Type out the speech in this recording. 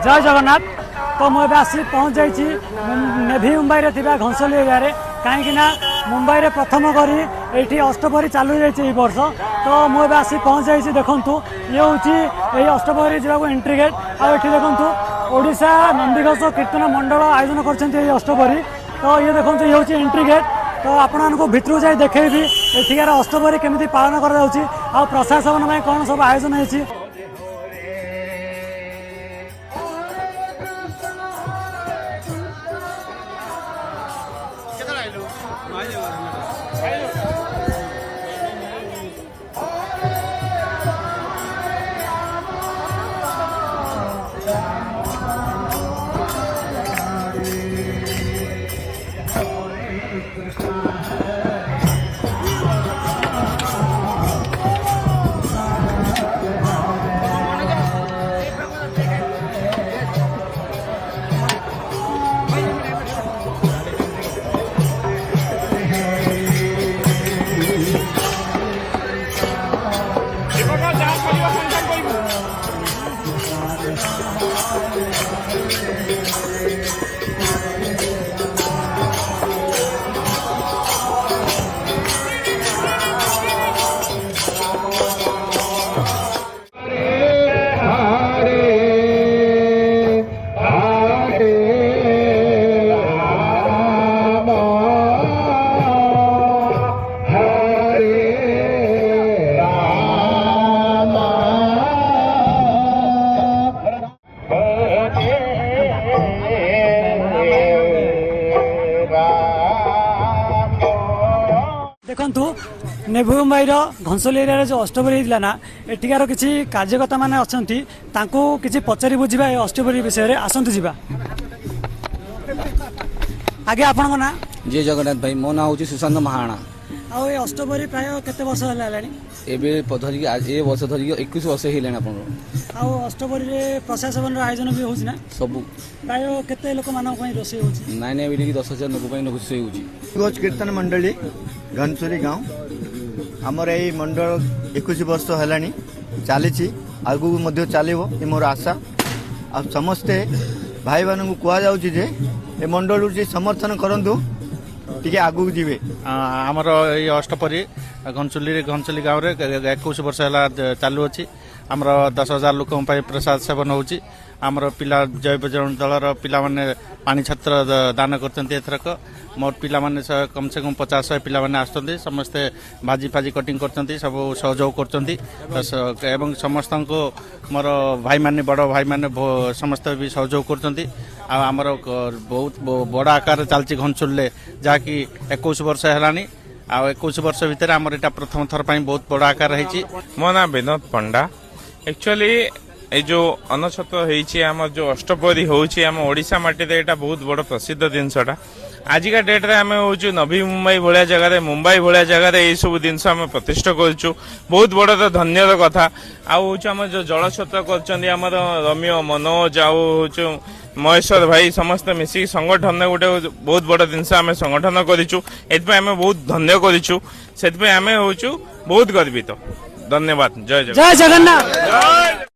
जय जगन्नाथ। तो मुझे आसी पहुँच जाइए नेभी मुंबई में घंसोली एरिया कहीं मुंबई में प्रथम करी ये अष्टपहरी चालू जाइए वर्ष। तो मुझे आसी पहुँच जाइए देखूँ ये हूँ ये अष्टपहरी जावाक एंट्री गेट आठी देखूँ ओडिशा नंदीघोष कीर्तन मंडल आयोजन कर अष्टपहरी। तो ये देखो ये हूँ एंट्री गेट। तो आपको भितर जाए देखेबी एठिकार अष्टपहरी केमी पालन कर प्रशासन में कौन सब आयोजन होती। देखु नेभी मुंबई घंसोली एरिया जो अष्टपहरी होता ना एठिकार किसी कार्यकर्ता मैंने अच्छा कि पचारि बुझा अष्टपहरी विषय में आसतु जा आगे आपण ना। जय जगन्नाथ भाई मो ना हूँ सुशांत महाराणा। आउ ये अष्टपहरी प्राय केते वर्ष है धरिकी आज ए वर्ष धरिकी 21 वर्ष है आउ अष्टपहरी प्रशासन आयोजन भी होना सब प्राय केते लोक मान रोषे हो 10,000 लोक रोषे हो कीर्तन मंडली घनसोली गाँव आमर यही मंडल 21 वर्ष है चली आगू चलो ये मोर आशा आ समस्ते भाई मान कहुचे ये मंडल समर्थन करूँ टे आगू जी आमर ये अष्टपहरी घनसोली गाँव में 21 वर्ष है चालू अच्छी आमर 10,000 लोक प्रसाद सेवन होची आमर पिला जैव दलर पिला माने पानी छात्र दान करथरक मोर पिला माने कम से कम 50-100 पिला माने आसते समस्ते भाजी फाजी कटिंग करते सब सहयोग करते एवं समस्त को मोर भाई माने बड़ भाई माने समस्त भी सहयोग करते आमर बहुत बड़ आकार चलती घनसोली जहाँकि 21 वर्ष है आ 21 वर्ष भितर आमर एटा प्रथम थर बहुत बड़ आकार है। मो ना विनोद पंडा एक्चुअली ये जो अनछत होम जो अष्टपहरी होम ओडिशा माटी यहाँ बहुत बड़ प्रसिद्ध जिनसटा आजिका डेट रे आम हूँ नवी मुंबई भाया जगह मुंबई भाया जगह ये सब जिनस आम प्रतिष्ठा करूँ बहुत बड़ तो धन्यर कथा आम जो जलछत्र कर रम्य मनोज आउ महेश्वर भाई समस्त मिसिक संगठन गोटे बहुत बड़ जिनस आम संगठन करूँ एम बहुत धन्य करूँ से आम हूँ बहुत गर्वित। धन्यवाद। जय जगन्नाथ।